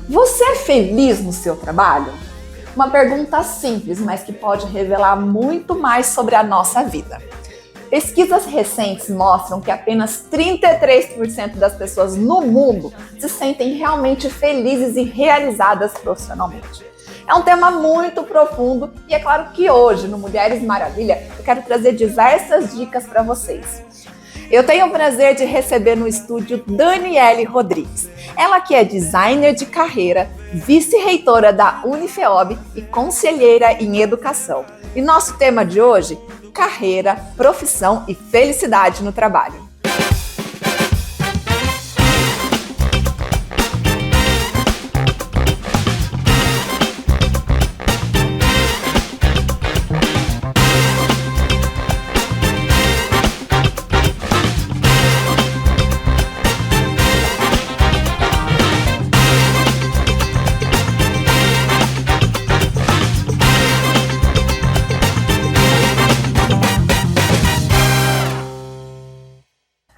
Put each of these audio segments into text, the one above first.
Você é feliz no seu trabalho? Uma pergunta simples, mas que pode revelar muito mais sobre a nossa vida. Pesquisas recentes mostram que apenas 33% das pessoas no mundo se sentem realmente felizes e realizadas profissionalmente. É um tema muito profundo e é claro que hoje, no Mulheres Maravilha, eu quero trazer diversas dicas para vocês. Eu tenho o prazer de receber no estúdio Daniele Rodrigues. Ela que é designer de carreira, vice-reitora da Unifeob e conselheira em educação. E nosso tema de hoje, carreira, profissão e felicidade no trabalho.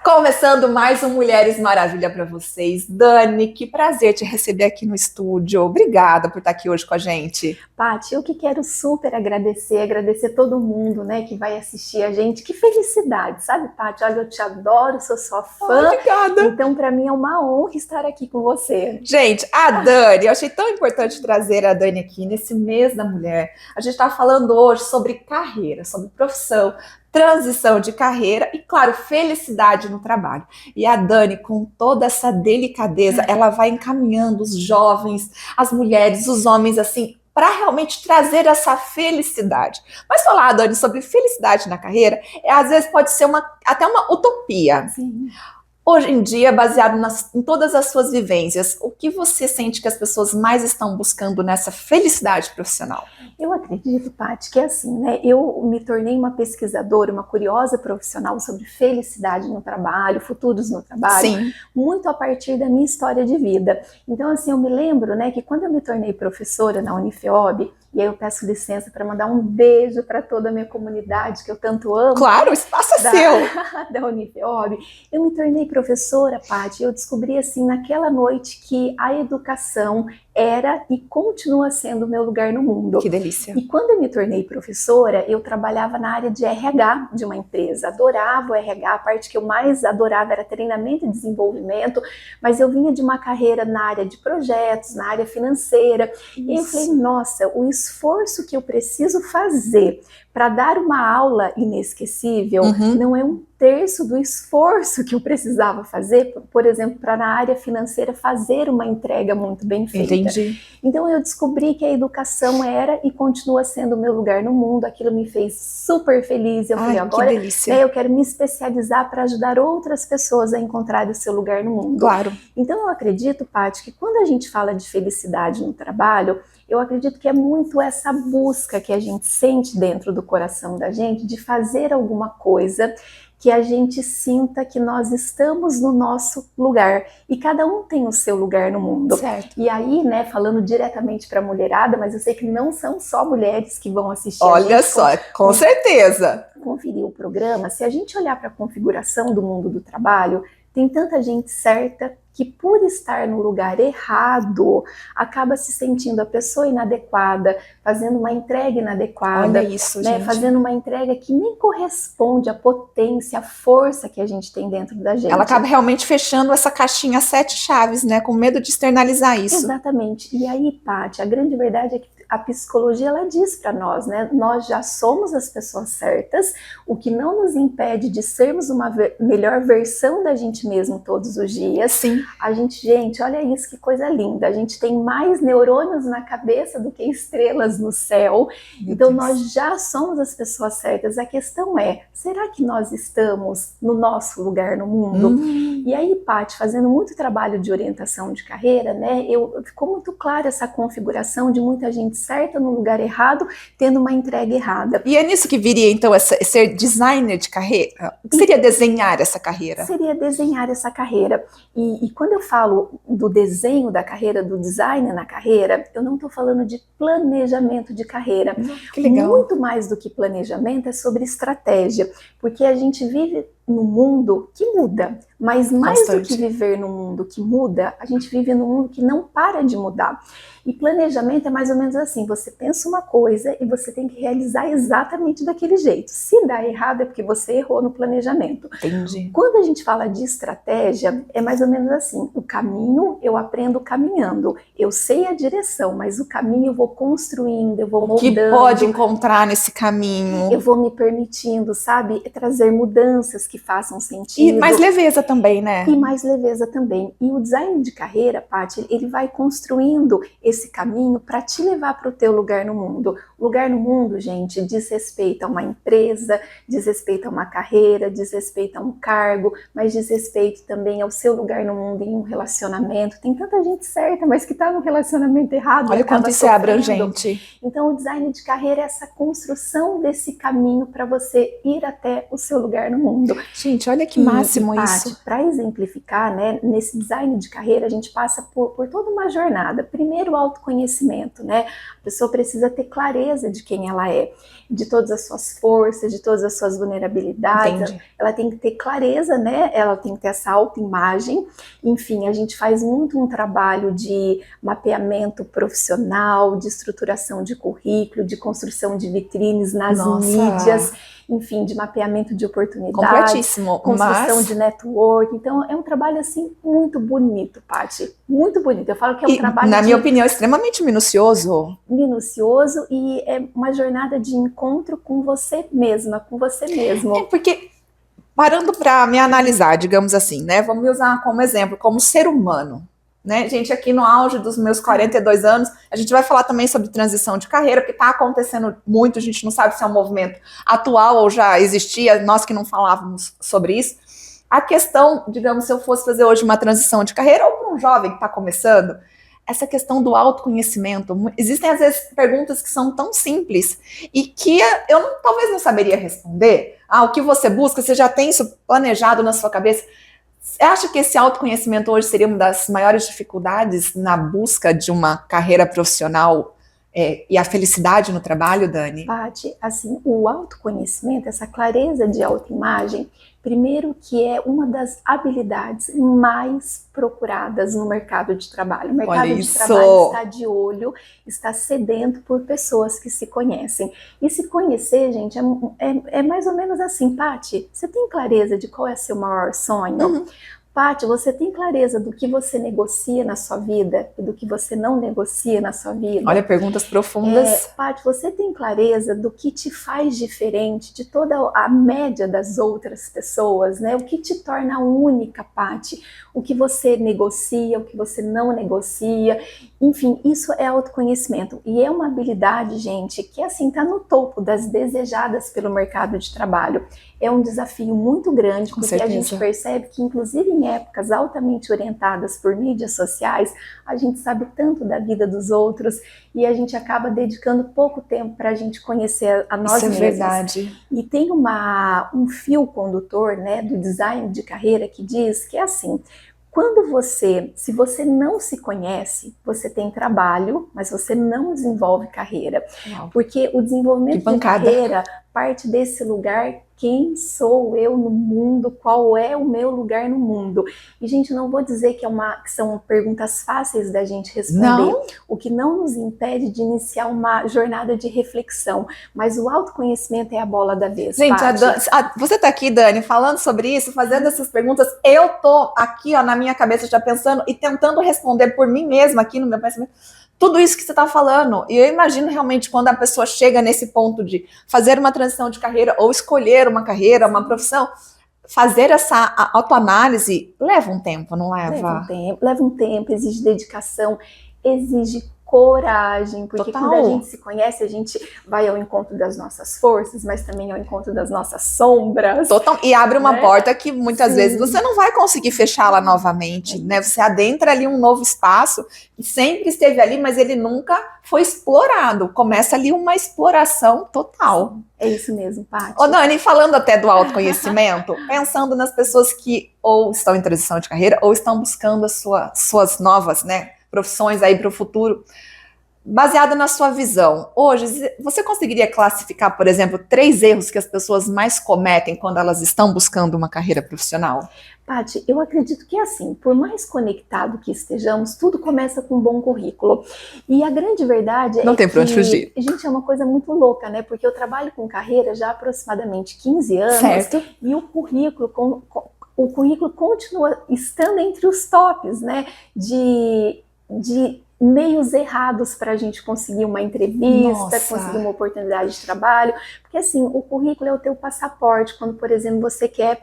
Começando mais um Mulheres Maravilha para vocês. Dani, que prazer te receber aqui no estúdio. Obrigada por estar aqui hoje com a gente. Paty, eu que quero super agradecer todo mundo, né, que vai assistir a gente. Que felicidade, sabe, Paty? Olha, eu te adoro, sou sua fã. Obrigada. Então, para mim é uma honra estar aqui com você. Gente, a Dani, eu achei tão importante trazer a Dani aqui nesse mês da mulher. A gente está falando hoje sobre carreira, sobre profissão, transição de carreira e, claro, felicidade no trabalho. E a Dani, com toda essa delicadeza, ela vai encaminhando os jovens, as mulheres, os homens, assim, para realmente trazer essa felicidade. Mas falar, Dani, sobre felicidade na carreira, às vezes pode ser até uma utopia. Sim. Hoje em dia, baseado em todas as suas vivências, o que você sente que as pessoas mais estão buscando nessa felicidade profissional? Eu acredito, Paty, que é assim, né? Eu me tornei uma pesquisadora, uma curiosa profissional sobre felicidade no trabalho, futuros no trabalho, Sim. Muito a partir da minha história de vida. Então, assim, eu me lembro, né, que quando eu me tornei professora na Unifeob, e aí eu peço licença para mandar um beijo para toda a minha comunidade que eu tanto amo. Claro, o espaço é seu! Da Unifeob. Eu me tornei professora, Paty, eu descobri assim naquela noite que a educação era e continua sendo o meu lugar no mundo. Que delícia! E quando eu me tornei professora, eu trabalhava na área de RH de uma empresa. Adorava o RH, a parte que eu mais adorava era treinamento e desenvolvimento, mas eu vinha de uma carreira na área de projetos, na área financeira. Isso. E eu falei, nossa, o esforço que eu preciso fazer para dar uma aula inesquecível não é um terço do esforço que eu precisava fazer, por exemplo, para na área financeira fazer uma entrega muito bem feita. Entendi. Então eu descobri que a educação era e continua sendo o meu lugar no mundo, aquilo me fez super feliz. Eu falei, agora eu quero me especializar para ajudar outras pessoas a encontrar o seu lugar no mundo. Claro. Então eu acredito, Paty, que quando a gente fala de felicidade no trabalho, eu acredito que é muito essa busca que a gente sente dentro do coração da gente de fazer alguma coisa que a gente sinta que nós estamos no nosso lugar. E cada um tem o seu lugar no mundo. Certo. E aí, né, falando diretamente para a mulherada, mas eu sei que não são só mulheres que vão assistir. Olha só, com certeza. Conferir o programa, se a gente olhar para a configuração do mundo do trabalho, tem tanta gente certa que por estar no lugar errado, acaba se sentindo a pessoa inadequada, fazendo uma entrega inadequada. Olha isso, né, gente. Fazendo uma entrega que nem corresponde à potência, à força que a gente tem dentro da gente. Ela acaba realmente fechando essa caixinha 7 chaves, né, com medo de externalizar isso. Exatamente. E aí, Paty, a grande verdade é que a psicologia, ela diz para nós, né, nós já somos as pessoas certas, o que não nos impede de sermos uma melhor versão da gente mesmo todos os dias. Sim. Gente, olha isso, que coisa linda. A gente tem mais neurônios na cabeça do que estrelas no céu. Então, nós já somos as pessoas certas. A questão é, será que nós estamos no nosso lugar no mundo? E aí, Paty, fazendo muito trabalho de orientação de carreira, né, ficou muito clara essa configuração de muita gente certa no lugar errado, tendo uma entrega errada. E é nisso que viria, então, ser designer de carreira? O que seria desenhar essa carreira? Seria desenhar essa carreira. E quando eu falo do desenho da carreira, do design na carreira, eu não estou falando de planejamento de carreira. Que legal. Muito mais do que planejamento é sobre estratégia, porque a gente vive num mundo que muda, mas mais Bastante. do que viver num mundo que muda, a gente vive num mundo que não para de mudar. E planejamento é mais ou menos assim, você pensa uma coisa e você tem que realizar exatamente daquele jeito. Se dá errado é porque você errou no planejamento. Entendi. Quando a gente fala de estratégia, é mais ou menos assim, o caminho eu aprendo caminhando, eu sei a direção, mas o caminho eu vou construindo, eu vou O que moldando. pode encontrar nesse caminho? Eu vou me permitindo, sabe, trazer mudanças que façam sentido. E mais leveza também, né? E mais leveza também. E o design de carreira, Paty, ele vai construindo esse caminho para te levar para o teu lugar no mundo. Lugar no mundo, gente, diz respeito a uma empresa, diz respeito a uma carreira, diz respeito a um cargo, mas diz respeito também ao seu lugar no mundo em um relacionamento. Tem tanta gente certa, mas que está num relacionamento errado. Olha quanto isso é abrangente. Então, o design de carreira é essa construção desse caminho para você ir até o seu lugar no mundo. Gente, olha que máximo isso. Para exemplificar, né, nesse design de carreira, a gente passa por toda uma jornada. Primeiro, o autoconhecimento, né? A pessoa precisa ter clareza de quem ela é, de todas as suas forças, de todas as suas vulnerabilidades. Entendi. Ela tem que ter clareza, né? Ela tem que ter essa autoimagem. Enfim, a gente faz muito um trabalho de mapeamento profissional, de estruturação de currículo, de construção de vitrines nas mídias, enfim, de mapeamento de oportunidades, completíssimo, construção de network. Então, é um trabalho, assim, muito bonito, Paty. Muito bonito. Eu falo que é um trabalho, na minha opinião, extremamente minucioso. Minucioso, e é uma jornada de encontro com você mesma, com você mesmo. É porque, parando para me analisar, digamos assim, né? Vamos me usar como exemplo, como ser humano. Né? Gente, aqui no auge dos meus 42 anos, a gente vai falar também sobre transição de carreira, porque está acontecendo muito, a gente não sabe se é um movimento atual ou já existia, nós que não falávamos sobre isso. A questão, digamos, se eu fosse fazer hoje uma transição de carreira, ou para um jovem que está começando, essa questão do autoconhecimento, existem às vezes perguntas que são tão simples e que eu talvez não saberia responder. O que você busca, você já tem isso planejado na sua cabeça. Você acha que esse autoconhecimento hoje seria uma das maiores dificuldades na busca de uma carreira profissional e a felicidade no trabalho, Dani? Paty, assim, o autoconhecimento, essa clareza de autoimagem, primeiro que é uma das habilidades mais procuradas no mercado de trabalho. O mercado de trabalho está de olho, está sedento por pessoas que se conhecem. E se conhecer, gente, é mais ou menos assim, Paty, você tem clareza de qual é seu maior sonho? Uhum. Paty, você tem clareza do que você negocia na sua vida e do que você não negocia na sua vida? Olha, perguntas profundas. Paty, você tem clareza do que te faz diferente de toda a média das outras pessoas, né? O que te torna única, Paty? O que você negocia, o que você não negocia. Enfim, isso é autoconhecimento. E é uma habilidade, gente, que assim está no topo das desejadas pelo mercado de trabalho. É um desafio muito grande, porque a gente percebe que, inclusive em épocas altamente orientadas por mídias sociais, a gente sabe tanto da vida dos outros e a gente acaba dedicando pouco tempo para a gente conhecer a nós mesmos. Isso é verdade. E tem um fio condutor, né, do design de carreira que diz que é assim: se você não se conhece, você tem trabalho, mas você não desenvolve carreira. Uau. Porque o desenvolvimento de carreira parte desse lugar: quem sou eu no mundo, qual é o meu lugar no mundo? E, gente, não vou dizer que são perguntas fáceis da gente responder, não. O que não nos impede de iniciar uma jornada de reflexão, mas o autoconhecimento é a bola da vez. Gente, você tá aqui, Dani, falando sobre isso, fazendo essas perguntas, eu tô aqui, ó, na minha cabeça já pensando e tentando responder por mim mesma aqui no meu pensamento. Tudo isso que você está falando, e eu imagino realmente quando a pessoa chega nesse ponto de fazer uma transição de carreira ou escolher uma carreira, uma profissão, fazer essa autoanálise leva um tempo, não leva? Leva um tempo, exige dedicação, exige coragem, porque quando a gente se conhece, a gente vai ao encontro das nossas forças, mas também ao encontro das nossas sombras. E abre uma porta que muitas vezes você não vai conseguir fechá-la novamente, né? Você adentra ali um novo espaço que sempre esteve ali, mas ele nunca foi explorado. Começa ali uma exploração total. É isso mesmo, Paty. Ô, Dani, falando até do autoconhecimento, pensando nas pessoas que ou estão em transição de carreira ou estão buscando as suas novas, né, profissões aí para o futuro. baseado na sua visão, hoje, você conseguiria classificar, por exemplo, 3 erros que as pessoas mais cometem quando elas estão buscando uma carreira profissional? Paty, eu acredito que é assim, por mais conectado que estejamos, tudo começa com um bom currículo. E a grande verdade Não tem pra onde fugir. Gente, é uma coisa muito louca, né? Porque eu trabalho com carreira já há aproximadamente 15 anos. Certo. E o currículo continua estando entre os tops, né? De meios errados para a gente conseguir uma entrevista, conseguir uma oportunidade de trabalho. Porque assim, o currículo é o teu passaporte quando, por exemplo, você quer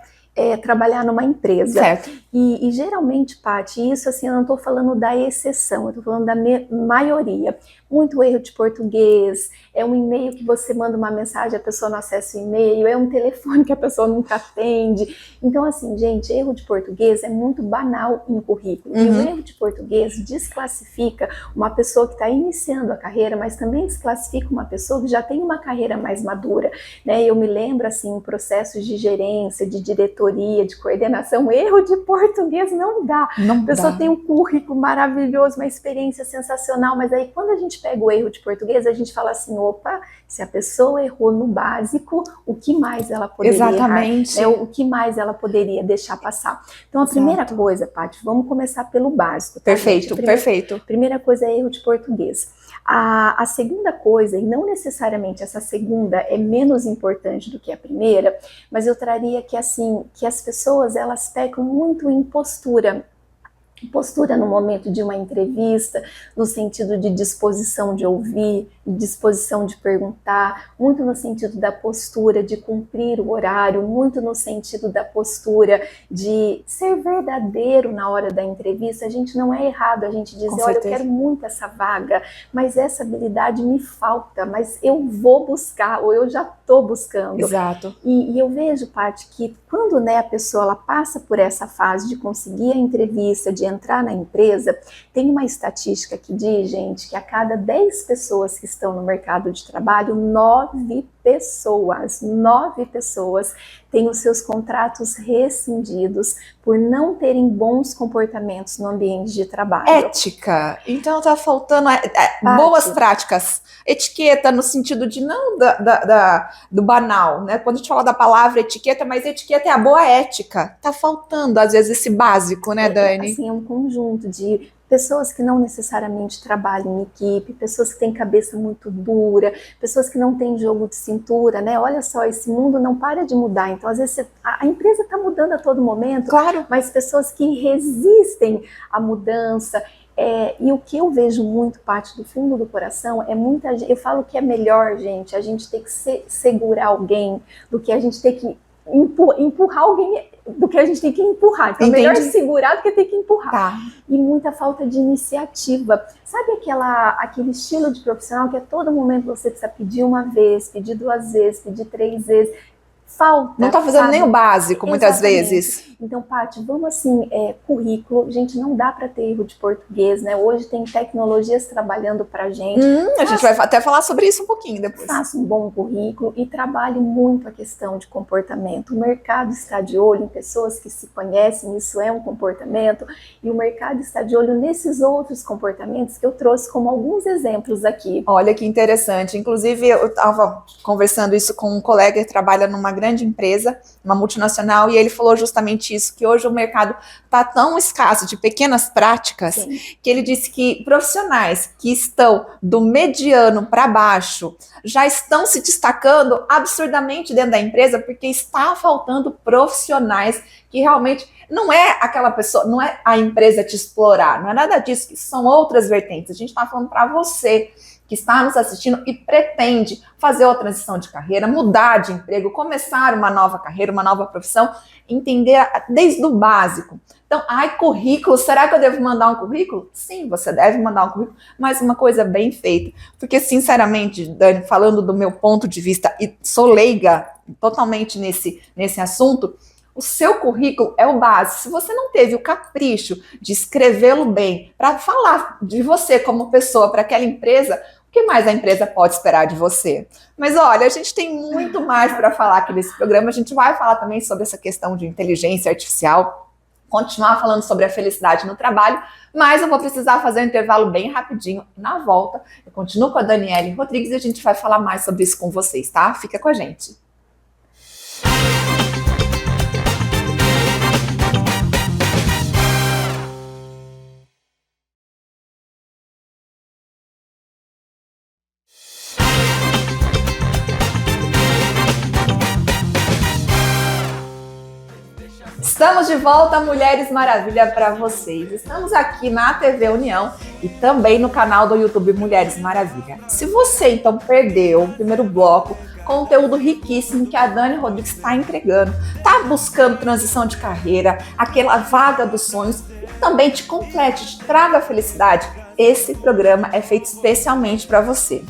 trabalhar numa empresa. Certo. E geralmente, Paty, isso assim, eu não estou falando da exceção, eu estou falando da maioria. Muito erro de português, é um e-mail que você manda uma mensagem, a pessoa não acessa o e-mail, é um telefone que a pessoa nunca atende. Então, assim, gente, erro de português é muito banal em currículo. E o erro de português desclassifica uma pessoa que está iniciando a carreira, mas também desclassifica uma pessoa que já tem uma carreira mais madura, né? Eu me lembro, assim, em processos de gerência, de diretoria, de coordenação, erro de português não dá. A pessoa tem um currículo maravilhoso, uma experiência sensacional, mas aí quando a gente pega o erro de português, a gente fala assim, opa, se a pessoa errou no básico, o que mais ela poderia Exatamente. errar? O que mais ela poderia deixar passar? Então, a primeira coisa, Paty, vamos começar pelo básico. Tá, perfeito, perfeito. Primeira coisa é erro de português. A segunda coisa, e não necessariamente essa segunda é menos importante do que a primeira, mas eu traria que assim, que as pessoas elas pecam muito em postura no momento de uma entrevista, no sentido de disposição de ouvir, disposição de perguntar, muito no sentido da postura de cumprir o horário, muito no sentido da postura de ser verdadeiro na hora da entrevista. A gente não é errado a gente dizer, olha, eu quero muito essa vaga, mas essa habilidade me falta, mas eu vou buscar, ou eu já estou buscando. Exato. E eu vejo, Paty, que quando, né, a pessoa ela passa por essa fase de conseguir a entrevista, de entrar na empresa, tem uma estatística que diz, gente, que a cada 10 pessoas que estão no mercado de trabalho, 9 pessoas têm os seus contratos rescindidos por não terem bons comportamentos no ambiente de trabalho. Ética. Então tá faltando boas práticas. Etiqueta no sentido de não do banal, né? Quando a gente fala da palavra etiqueta, mas etiqueta é a boa ética. Tá faltando, às vezes, esse básico, né, Dani? Assim, é um conjunto de pessoas que não necessariamente trabalham em equipe, pessoas que têm cabeça muito dura, pessoas que não têm jogo de cintura, né? Olha só, esse mundo não para de mudar. Então, às vezes, a empresa está mudando a todo momento, claro, mas pessoas que resistem à mudança. E o que eu vejo muito, parte do fundo do coração, é muita gente. Eu falo que é melhor, gente, a gente ter que segurar alguém do que a gente ter que empurrar alguém, do que a gente tem que empurrar. Então, é melhor segurar do que ter que empurrar. Tá. E muita falta de iniciativa. Sabe aquele estilo de profissional que a todo momento você precisa pedir uma vez, pedir 2 vezes, pedir 3 vezes? Falta. Não tá fazendo nem o básico, muitas vezes. Então, Paty, vamos assim, currículo, gente, não dá para ter erro de português, né? Hoje tem tecnologias trabalhando pra gente. A gente vai até falar sobre isso um pouquinho depois. Faça um bom currículo e trabalhe muito a questão de comportamento. O mercado está de olho em pessoas que se conhecem, isso é um comportamento, e o mercado está de olho nesses outros comportamentos que eu trouxe como alguns exemplos aqui. Olha que interessante. Inclusive, eu estava conversando isso com um colega que trabalha numa grande empresa, uma multinacional, e ele falou justamente isso, que hoje o mercado está tão escasso de pequenas práticas, Sim. que ele disse que profissionais que estão do mediano para baixo já estão se destacando absurdamente dentro da empresa, porque está faltando profissionais que realmente não é aquela pessoa, não é a empresa te explorar, não é nada disso, que são outras vertentes. A gente está falando para você que está nos assistindo e pretende fazer uma transição de carreira, mudar de emprego, começar uma nova carreira, uma nova profissão, entender desde o básico. Então, currículo, será que eu devo mandar um currículo? Sim, você deve mandar um currículo, mas uma coisa bem feita. Porque, sinceramente, Dani, falando do meu ponto de vista, e sou leiga totalmente nesse assunto, o seu currículo é o base. Se você não teve o capricho de escrevê-lo bem, para falar de você como pessoa para aquela empresa, o que mais a empresa pode esperar de você? Mas olha, a gente tem muito mais para falar aqui nesse programa. A gente vai falar também sobre essa questão de inteligência artificial, continuar falando sobre a felicidade no trabalho, mas eu vou precisar fazer um intervalo bem rapidinho. Na volta, eu continuo com a Daniele Rodrigues e a gente vai falar mais sobre isso com vocês, tá? Fica com a gente. Estamos de volta, Mulheres Maravilha, para vocês. Estamos aqui na TV União e também no canal do YouTube Mulheres Maravilha. Se você, então, perdeu o primeiro bloco, conteúdo riquíssimo que a Dani Rodrigues está entregando, está buscando transição de carreira, aquela vaga dos sonhos, e também te complete, te traga a felicidade, esse programa é feito especialmente para você.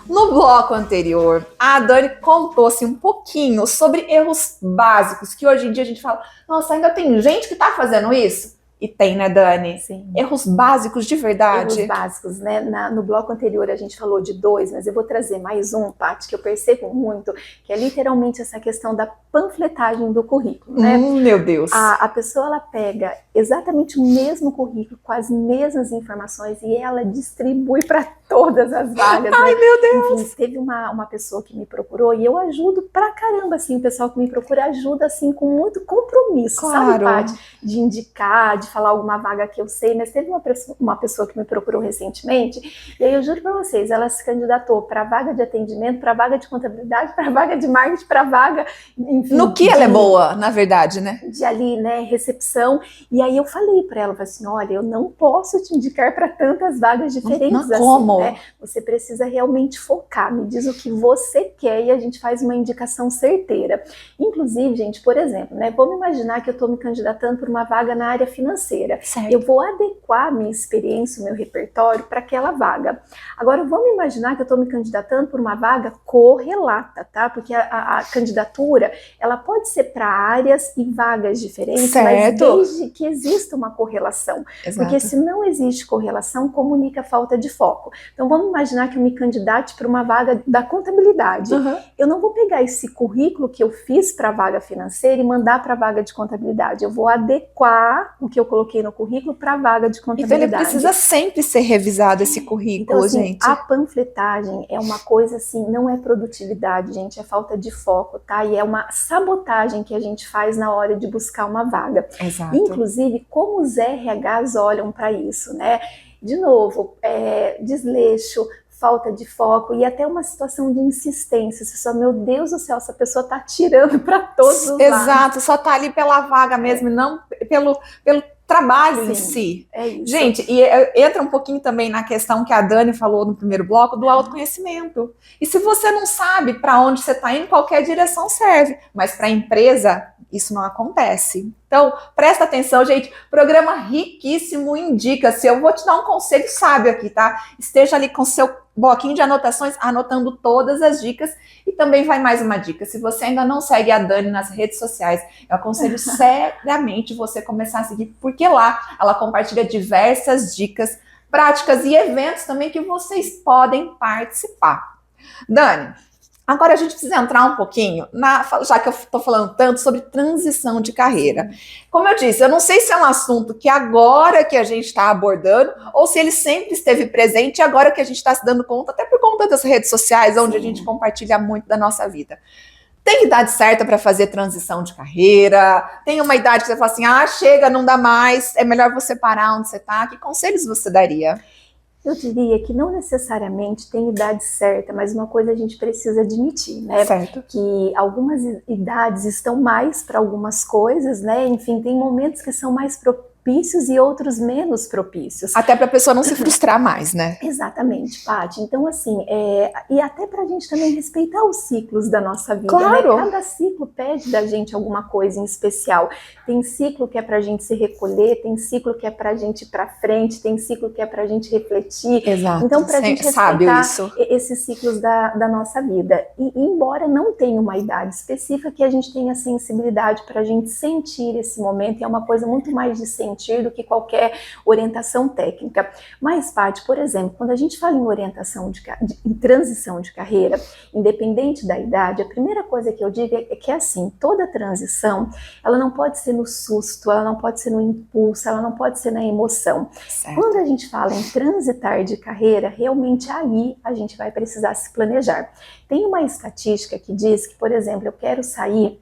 No bloco anterior, a Dani contou assim, um pouquinho sobre erros básicos, que hoje em dia a gente fala, nossa, ainda tem gente que está fazendo isso? E tem, né, Dani? Sim. Erros básicos de verdade. Erros básicos, né? No bloco anterior a gente falou de 2, mas eu vou trazer mais um, Paty, que eu percebo muito, que é literalmente essa questão da panfletagem do currículo, né? Meu Deus! A pessoa, ela pega exatamente o mesmo currículo, com as mesmas informações, e ela distribui para todas as vagas. Ai, né? meu Deus! Enfim, teve uma pessoa que me procurou, e eu ajudo pra caramba, assim, o pessoal que me procura ajuda, assim, com muito compromisso, claro. sabe, Paty? De indicar, de falar alguma vaga que eu sei, mas teve uma pessoa que me procurou recentemente, e aí eu juro pra vocês, ela se candidatou para vaga de atendimento, para vaga de contabilidade, para vaga de marketing, para vaga, enfim. No que ela é boa, na verdade, né? De ali, né, recepção, e aí eu falei pra ela, assim, olha, eu não posso te indicar para tantas vagas diferentes, não como? Né? Você precisa realmente focar, me diz o que você quer e a gente faz uma indicação certeira. Inclusive, gente, por exemplo, né, vamos imaginar que eu estou me candidatando por uma vaga na área financeira. Certo. Eu vou adequar a minha experiência, o meu repertório para aquela vaga. Agora, vamos imaginar que eu estou me candidatando por uma vaga correlata, tá? Porque a candidatura, ela pode ser para áreas e vagas diferentes, certo. Mas desde que exista uma correlação. Exato. Porque se não existe correlação, comunica falta de foco. Então, vamos imaginar que eu me candidate para uma vaga da contabilidade. Uhum. Eu não vou pegar esse currículo que eu fiz para a vaga financeira e mandar para a vaga de contabilidade. Eu vou adequar o que eu coloquei no currículo para a vaga de contabilidade. Então, ele precisa sempre ser revisado, esse currículo, então, assim, gente. A panfletagem é uma coisa assim, não é produtividade, gente, é falta de foco, tá? E é uma sabotagem que a gente faz na hora de buscar uma vaga. Exato. Inclusive, como os RHs olham para isso, né? De novo, desleixo, falta de foco e até uma situação de insistência. Você só, meu Deus do céu, essa pessoa tá tirando para todos os lados. Exato, só tá ali pela vaga mesmo, não pelo trabalho Sim, em si. É isso. Gente, e entra um pouquinho também na questão que a Dani falou no primeiro bloco, do autoconhecimento. E se você não sabe para onde você está indo, qualquer direção serve. Mas para a empresa, isso não acontece. Então, presta atenção, gente. Programa riquíssimo em dicas. Eu vou te dar um conselho sábio aqui, tá? Esteja ali com seu bloquinho de anotações, anotando todas as dicas. E também vai mais uma dica. Se você ainda não segue a Dani nas redes sociais, eu aconselho seriamente você começar a seguir, porque lá ela compartilha diversas dicas, práticas e eventos também que vocês podem participar. Dani, agora a gente precisa entrar um pouquinho, já que eu estou falando tanto sobre transição de carreira. Como eu disse, eu não sei se é um assunto que agora que a gente está abordando, ou se ele sempre esteve presente e agora que a gente está se dando conta, até por conta das redes sociais, onde a gente compartilha muito da nossa vida. Tem idade certa para fazer transição de carreira? Tem uma idade que você fala assim, chega, não dá mais, é melhor você parar onde você está? Que conselhos você daria? Eu diria que não necessariamente tem idade certa, mas uma coisa a gente precisa admitir, né? Certo. Que algumas idades estão mais para algumas coisas, né? Enfim, tem momentos que são mais propícios e outros menos propícios. Até para a pessoa não se frustrar mais, né? Exatamente, Paty. Então, assim, e até para a gente também respeitar os ciclos da nossa vida, claro. Né? Cada ciclo pede da gente alguma coisa em especial. Tem ciclo que é para a gente se recolher, tem ciclo que é para a gente ir para frente, tem ciclo que é para a gente refletir. Exato. Então, para a gente respeitar esses ciclos da nossa vida. E embora não tenha uma idade específica, que a gente tenha sensibilidade para a gente sentir esse momento, e é uma coisa muito mais de sentir sentir do que qualquer orientação técnica. Mas, Paty, por exemplo, quando a gente fala em orientação em transição de carreira, independente da idade, a primeira coisa que eu digo é que assim, toda transição, ela não pode ser no susto, ela não pode ser no impulso, ela não pode ser na emoção. Certo. Quando a gente fala em transitar de carreira, realmente aí a gente vai precisar se planejar. Tem uma estatística que diz que, por exemplo, eu quero sair...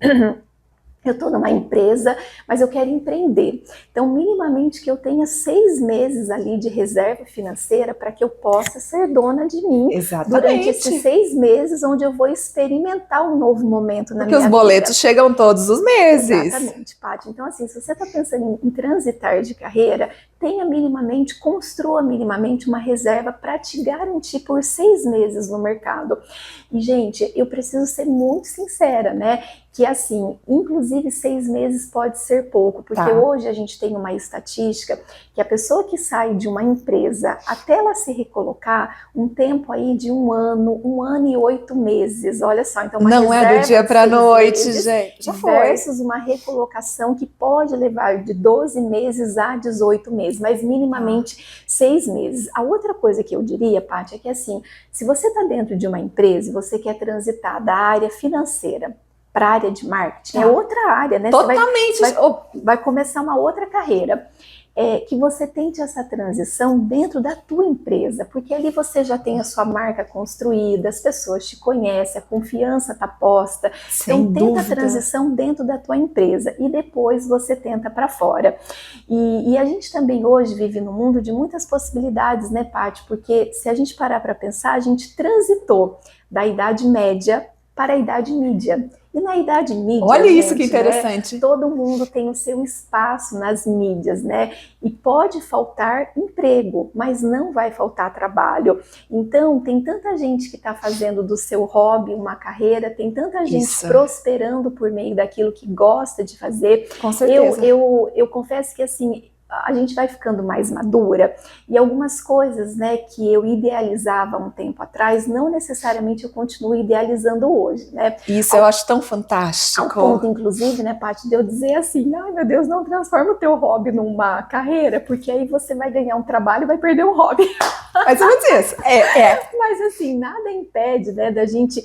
Eu estou numa empresa, mas eu quero empreender. Então, minimamente que eu tenha 6 meses ali de reserva financeira para que eu possa ser dona de mim. Exatamente. Durante esses 6 meses, onde eu vou experimentar um novo momento na minha vida. Porque os boletos chegam todos os meses. Exatamente, Paty. Então, assim, se você está pensando em transitar de carreira, construa minimamente uma reserva para te garantir por 6 meses no mercado. E, gente, eu preciso ser muito sincera, né? Que assim, inclusive 6 meses pode ser pouco, porque hoje a gente tem uma estatística que a pessoa que sai de uma empresa até ela se recolocar, um tempo aí de 1 ano e 8 meses, olha só. Então, uma não é do dia para noite, gente. Já versus uma recolocação que pode levar de 12 meses a 18 meses, mas minimamente 6 meses. A outra coisa que eu diria, Paty, é que assim, se você está dentro de uma empresa e você quer transitar da área financeira para a área de marketing, é outra área, né? Totalmente. Você vai começar uma outra carreira. Que você tente essa transição dentro da tua empresa, porque ali você já tem a sua marca construída, as pessoas te conhecem, a confiança está posta. Então tenta a transição dentro da tua empresa e depois você tenta para fora. E a gente também hoje vive num mundo de muitas possibilidades, né, Paty? Porque se a gente parar para pensar, a gente transitou da idade média para a idade mídia. E na idade mídia, olha isso que interessante, né, todo mundo tem o seu espaço nas mídias, né? E pode faltar emprego, mas não vai faltar trabalho. Então, tem tanta gente que está fazendo do seu hobby uma carreira, tem tanta gente prosperando por meio daquilo que gosta de fazer. Com certeza. Eu confesso que, assim, a gente vai ficando mais madura e algumas coisas, né, que eu idealizava um tempo atrás, não necessariamente eu continuo idealizando hoje, né? Isso eu acho tão fantástico. Ao ponto, inclusive, né, Paty, de eu dizer assim, ai meu Deus, não transforma o teu hobby numa carreira, porque aí você vai ganhar um trabalho e vai perder um hobby. Mas eu vou dizer isso. Mas assim, nada impede, né, da gente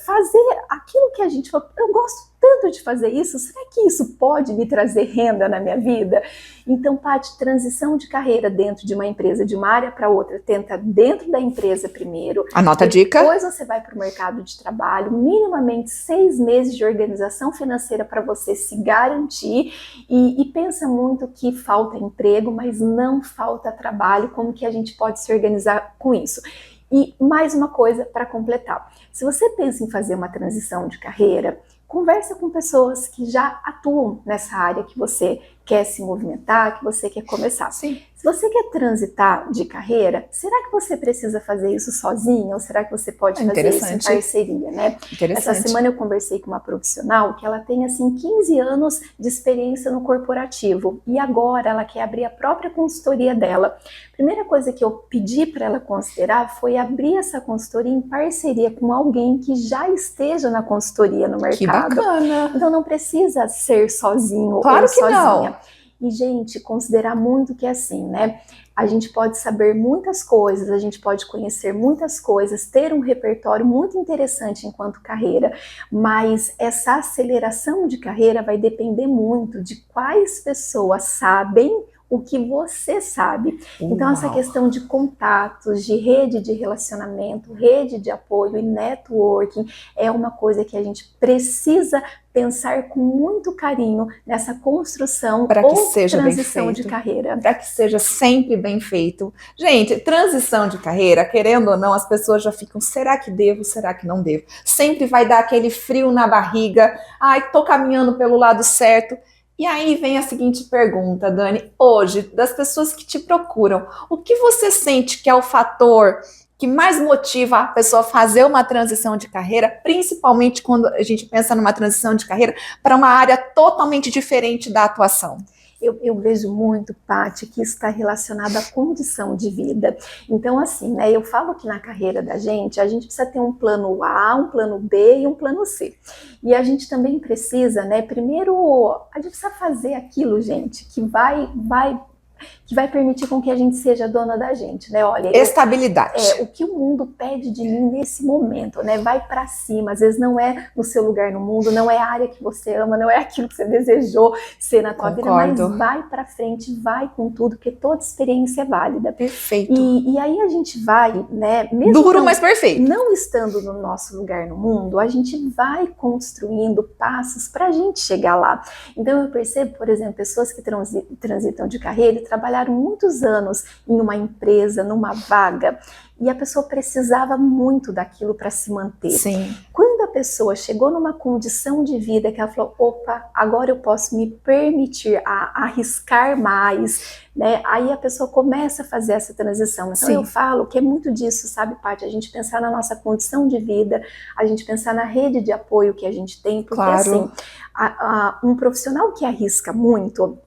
fazer aquilo que a gente fala, eu gosto tanto de fazer isso, será que isso pode me trazer renda na minha vida? Então, Paty, transição de carreira dentro de uma empresa, de uma área para outra, tenta dentro da empresa primeiro. Anota a dica. Depois você vai para o mercado de trabalho, minimamente 6 meses de organização financeira para você se garantir e pensa muito que falta emprego, mas não falta trabalho, como que a gente pode se organizar com isso? E mais uma coisa para completar, se você pensa em fazer uma transição de carreira, conversa com pessoas que já atuam nessa área que você quer se movimentar, que você quer começar. Sim. Se você quer transitar de carreira, será que você precisa fazer isso sozinha ou será que você pode fazer isso em parceria, né? Essa semana eu conversei com uma profissional que ela tem assim 15 anos de experiência no corporativo e agora ela quer abrir a própria consultoria dela. Primeira coisa que eu pedi para ela considerar foi abrir essa consultoria em parceria com alguém que já esteja na consultoria no mercado. Que bacana! Então não precisa ser sozinho claro ou que sozinha. Não. E, gente, considerar muito que é assim, né? A gente pode saber muitas coisas, a gente pode conhecer muitas coisas, ter um repertório muito interessante enquanto carreira, mas essa aceleração de carreira vai depender muito de quais pessoas sabem o que você sabe. Então, essa questão de contatos, de rede de relacionamento, rede de apoio e networking é uma coisa que a gente precisa pensar com muito carinho nessa construção ou transição de carreira. Para que seja sempre bem feito. Gente, transição de carreira, querendo ou não, as pessoas já ficam, será que devo, será que não devo? Sempre vai dar aquele frio na barriga, ai, tô caminhando pelo lado certo. E aí vem a seguinte pergunta, Dani, hoje, das pessoas que te procuram, o que você sente que é o fator que mais motiva a pessoa a fazer uma transição de carreira, principalmente quando a gente pensa numa transição de carreira para uma área totalmente diferente da atuação? Eu vejo muito, Paty, que isso está relacionado à condição de vida. Então, assim, né, eu falo que na carreira da gente, a gente precisa ter um plano A, um plano B e um plano C. E a gente também precisa, né, primeiro, a gente precisa fazer aquilo, gente, que vai permitir com que a gente seja dona da gente, né? Olha, estabilidade. O que o mundo pede de mim nesse momento, né? Vai para cima. Às vezes não é no seu lugar no mundo, não é a área que você ama, não é aquilo que você desejou ser na tua vida, mas vai para frente, vai com tudo, porque toda experiência é válida. Perfeito. E aí a gente vai, né? Mesmo duro, mas perfeito. Não estando no nosso lugar no mundo, a gente vai construindo passos para a gente chegar lá. Então eu percebo, por exemplo, pessoas que transitam de carreira e trabalharam muitos anos em uma empresa, numa vaga, e a pessoa precisava muito daquilo para se manter. Sim. Quando a pessoa chegou numa condição de vida que ela falou, opa, agora eu posso me permitir arriscar mais, né? Aí a pessoa começa a fazer essa transição. Então Sim. Eu falo que é muito disso, sabe, Paty? A gente pensar na nossa condição de vida, a gente pensar na rede de apoio que a gente tem, porque assim, um profissional que arrisca muito,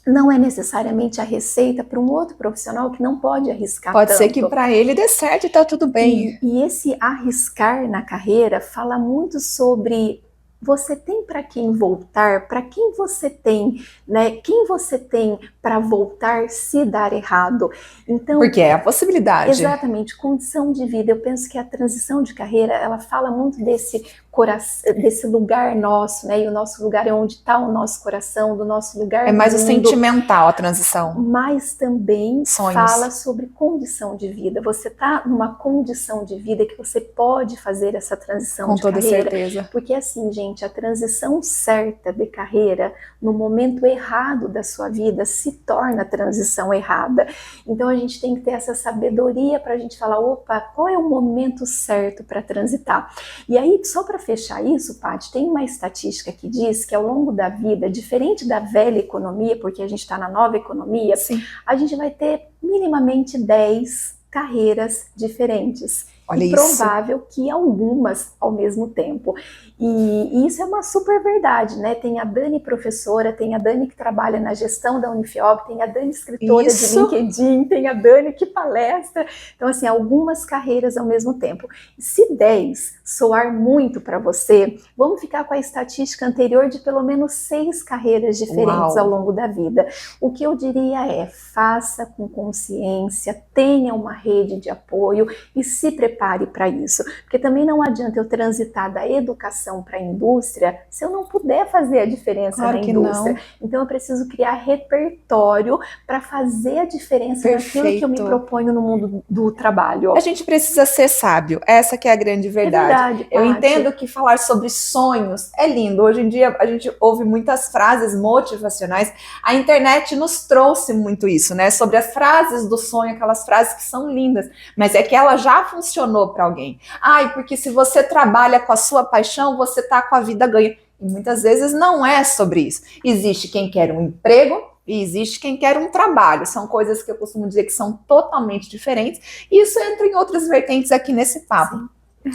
não é necessariamente a receita para um outro profissional que não pode arriscar tanto. Pode ser que para ele dê certo e tá tudo bem. E esse arriscar na carreira fala muito sobre você tem para quem voltar, para quem você tem, né? Quem você tem para voltar se dar errado. Então, porque é a possibilidade. Exatamente, condição de vida. Eu penso que a transição de carreira, ela fala muito desse coração, desse lugar nosso, né? E o nosso lugar é onde está o nosso coração, do nosso lugar. É mais o sentimental a transição. Mas também Sonhos. Fala sobre condição de vida. Você está numa condição de vida que você pode fazer essa transição de carreira. Com toda certeza. Porque assim, gente, a transição certa de carreira, no momento errado da sua vida, se torna a transição errada. Então a gente tem que ter essa sabedoria para a gente falar, opa, qual é o momento certo para transitar? E aí, só para fechar isso, Paty, tem uma estatística que diz que ao longo da vida, diferente da velha economia, porque a gente está na nova economia, Sim. A gente vai ter minimamente 10 carreiras diferentes. Olha e provável que algumas ao mesmo tempo. E isso é uma super verdade, né? Tem a Dani professora, tem a Dani que trabalha na gestão da Unifiob, tem a Dani escritora de LinkedIn, tem a Dani que palestra. Então, assim, algumas carreiras ao mesmo tempo. Se 10 soar muito para você, vamos ficar com a estatística anterior de pelo menos 6 carreiras diferentes ao longo da vida. O que eu diria é, faça com consciência, tenha uma rede de apoio e se prepare para isso. Porque também não adianta eu transitar da educação para a indústria se eu não puder fazer a diferença na indústria. Então eu preciso criar repertório para fazer a diferença naquilo que eu me proponho no mundo do trabalho. A gente precisa ser sábio, essa que é a grande verdade. Eu entendo que falar sobre sonhos é lindo. Hoje em dia a gente ouve muitas frases motivacionais. A internet nos trouxe muito isso, né? Sobre as frases do sonho, aquelas frases que são lindas, mas é que ela já funcionou para alguém. Ai, porque se você trabalha com a sua paixão, você tá com a vida ganha. E muitas vezes não é sobre isso. Existe quem quer um emprego e existe quem quer um trabalho. São coisas que eu costumo dizer que são totalmente diferentes. E isso entra em outras vertentes aqui nesse papo. Sim.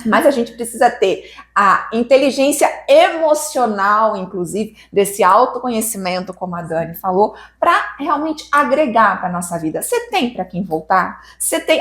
Mas a gente precisa ter a inteligência emocional, inclusive, desse autoconhecimento, como a Dani falou, para realmente agregar para a nossa vida. Você tem para quem voltar? Você tem?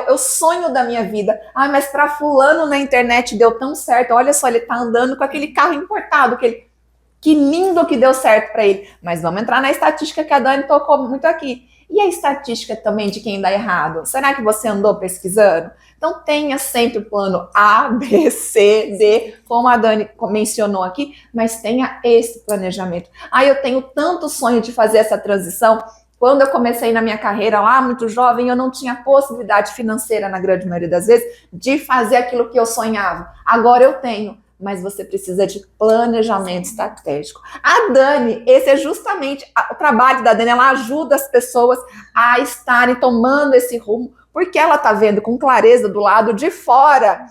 Eu sonho da minha vida. Mas para fulano na internet deu tão certo. Olha só, ele tá andando com aquele carro importado, que lindo que deu certo para ele. Mas vamos entrar na estatística que a Dani tocou muito aqui. E a estatística também de quem dá errado? Será que você andou pesquisando? Então tenha sempre o plano A, B, C, D, como a Dani mencionou aqui, mas tenha esse planejamento. Eu tenho tanto sonho de fazer essa transição. Quando eu comecei na minha carreira lá, muito jovem, eu não tinha possibilidade financeira, na grande maioria das vezes, de fazer aquilo que eu sonhava. Agora eu tenho. Mas você precisa de planejamento estratégico. A Dani, esse é justamente o trabalho da Dani, ela ajuda as pessoas a estarem tomando esse rumo, porque ela está vendo com clareza do lado de fora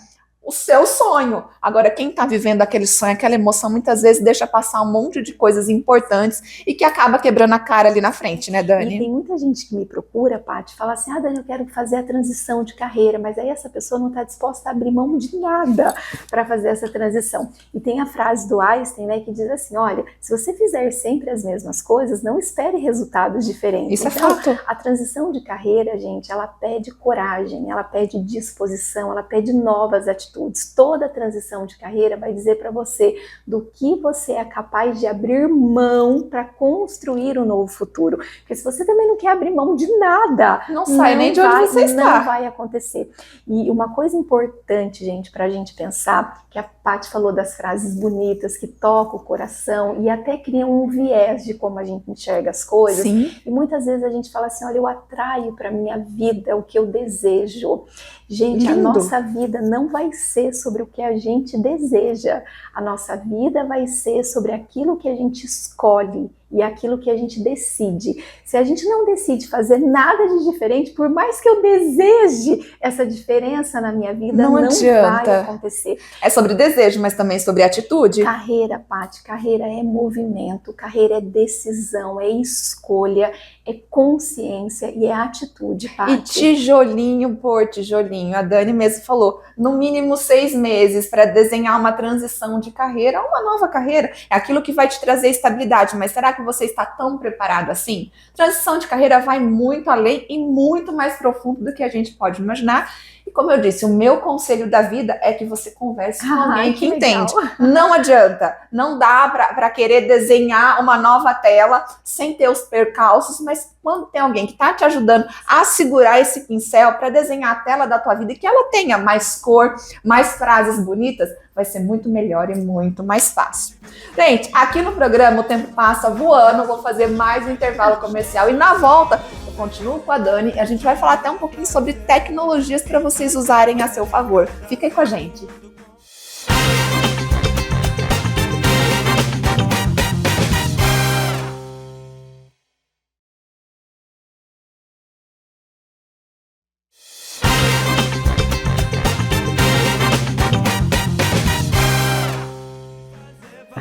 o seu sonho. Agora, quem está vivendo aquele sonho, aquela emoção, muitas vezes deixa passar um monte de coisas importantes e que acaba quebrando a cara ali na frente, né, Dani? E tem muita gente que me procura, Paty, fala assim, Dani, eu quero fazer a transição de carreira, mas aí essa pessoa não está disposta a abrir mão de nada para fazer essa transição. E tem a frase do Einstein, né, que diz assim, olha, se você fizer sempre as mesmas coisas, não espere resultados diferentes. Isso é fato. A transição de carreira, gente, ela pede coragem, ela pede disposição, ela pede novas atitudes. Toda transição de carreira vai dizer para você do que você é capaz de abrir mão para construir um novo futuro. Porque se você também não quer abrir mão de nada, não sai nem de onde você está. Não vai acontecer. E uma coisa importante, gente, para a gente pensar, que a Paty falou das frases bonitas que tocam o coração e até criam um viés de como a gente enxerga as coisas. Sim. E muitas vezes a gente fala assim, olha, eu atraio para minha vida o que eu desejo. Gente, Lindo. A nossa vida não vai ser sobre o que a gente deseja. A nossa vida vai ser sobre aquilo que a gente escolhe e aquilo que a gente decide. Se a gente não decide fazer nada de diferente, por mais que eu deseje essa diferença na minha vida, não vai acontecer. É sobre desejo, mas também sobre atitude. Carreira, Paty, carreira é movimento, carreira é decisão, é escolha, é consciência e é atitude, Paty. E tijolinho por tijolinho. A Dani mesmo falou, no mínimo 6 meses para desenhar uma transição de carreira, uma nova carreira. É aquilo que vai te trazer estabilidade, mas será que você está tão preparado assim? Transição de carreira vai muito além e muito mais profundo do que a gente pode imaginar. E como eu disse, o meu conselho da vida é que você converse com alguém que entende. Não adianta, não dá para querer desenhar uma nova tela sem ter os percalços, mas quando tem alguém que está te ajudando a segurar esse pincel para desenhar a tela da tua vida e que ela tenha mais cor, mais frases bonitas, vai ser muito melhor e muito mais fácil. Gente, aqui no programa o tempo passa voando, vou fazer mais um intervalo comercial e na volta eu continuo com a Dani e a gente vai falar até um pouquinho sobre tecnologias para vocês usarem a seu favor. Fica aí com a gente.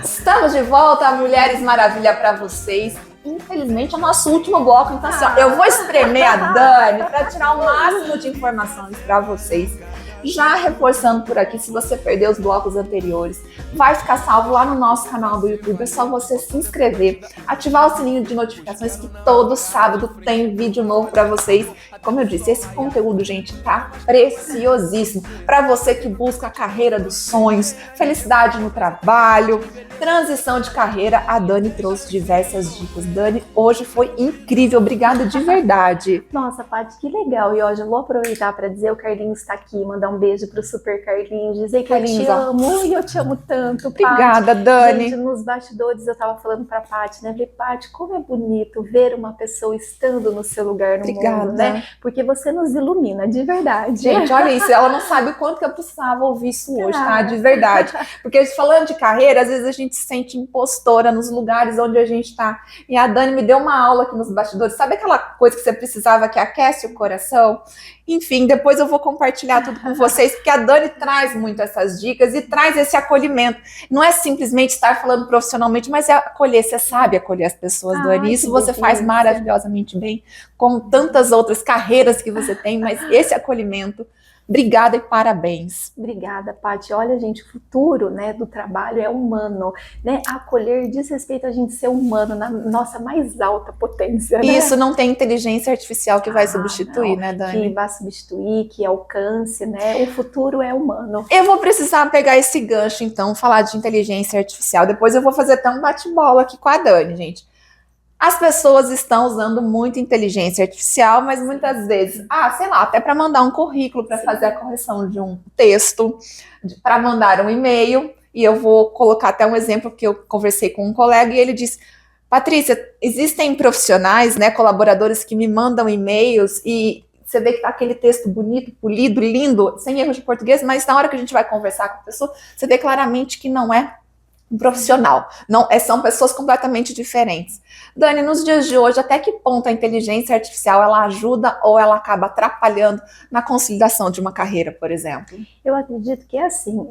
Estamos de volta, Mulheres Maravilha, para vocês. Infelizmente é o nosso último bloco, então assim, ó, eu vou espremer a Dani para tirar o máximo de informações para vocês. Já reforçando por aqui, se você perdeu os blocos anteriores, vai ficar salvo lá no nosso canal do YouTube. É só você se inscrever, ativar o sininho de notificações que todo sábado tem vídeo novo para vocês. Como eu disse, esse conteúdo, gente, tá preciosíssimo para você que busca a carreira dos sonhos, felicidade no trabalho, transição de carreira. A Dani trouxe diversas dicas. Dani, hoje foi incrível. Obrigada de verdade. Nossa, Paty, que legal. E hoje eu vou aproveitar para dizer, o Carlinhos está aqui, mandar um beijo pro Super Carlinhos, dizer que Carlinhos, eu te amo e eu te amo tanto, Paty. Obrigada, Dani. Gente, nos bastidores eu tava falando pra Paty, né? Falei, Paty, como é bonito ver uma pessoa estando no seu lugar no mundo, né? Porque você nos ilumina, de verdade. Gente, olha isso, ela não sabe o quanto que eu precisava ouvir isso hoje, tá? De verdade. Porque falando de carreira, às vezes a gente se sente impostora nos lugares onde a gente tá. E a Dani me deu uma aula aqui nos bastidores. Sabe aquela coisa que você precisava que aquece o coração? Enfim, depois eu vou compartilhar tudo com vocês, porque a Dani traz muito essas dicas e traz esse acolhimento. Não é simplesmente estar falando profissionalmente, mas é acolher. Você sabe acolher as pessoas, Dani. Isso você faz maravilhosamente bem, com tantas outras carreiras que você tem, mas esse acolhimento. Obrigada e parabéns. Obrigada, Paty. Olha, gente, o futuro, né, do trabalho é humano, né? Acolher diz respeito a gente ser humano na nossa mais alta potência, né? Isso não tem inteligência artificial que vai substituir, né, Dani? Que vai substituir, que alcance, né? O futuro é humano. Eu vou precisar pegar esse gancho, então, falar de inteligência artificial. Depois eu vou fazer até um bate-bola aqui com a Dani, gente. As pessoas estão usando muito inteligência artificial, mas muitas vezes, sei lá, até para mandar um currículo, para fazer a correção de um texto, para mandar um e-mail, e eu vou colocar até um exemplo que eu conversei com um colega e ele disse, Patrícia, existem profissionais, né, colaboradores que me mandam e-mails e você vê que tá aquele texto bonito, polido, lindo, sem erros de português, mas na hora que a gente vai conversar com a pessoa, você vê claramente que não é um profissional. Não, são pessoas completamente diferentes. Dani, nos dias de hoje, até que ponto a inteligência artificial ela ajuda ou ela acaba atrapalhando na consolidação de uma carreira, por exemplo? Eu acredito que é assim,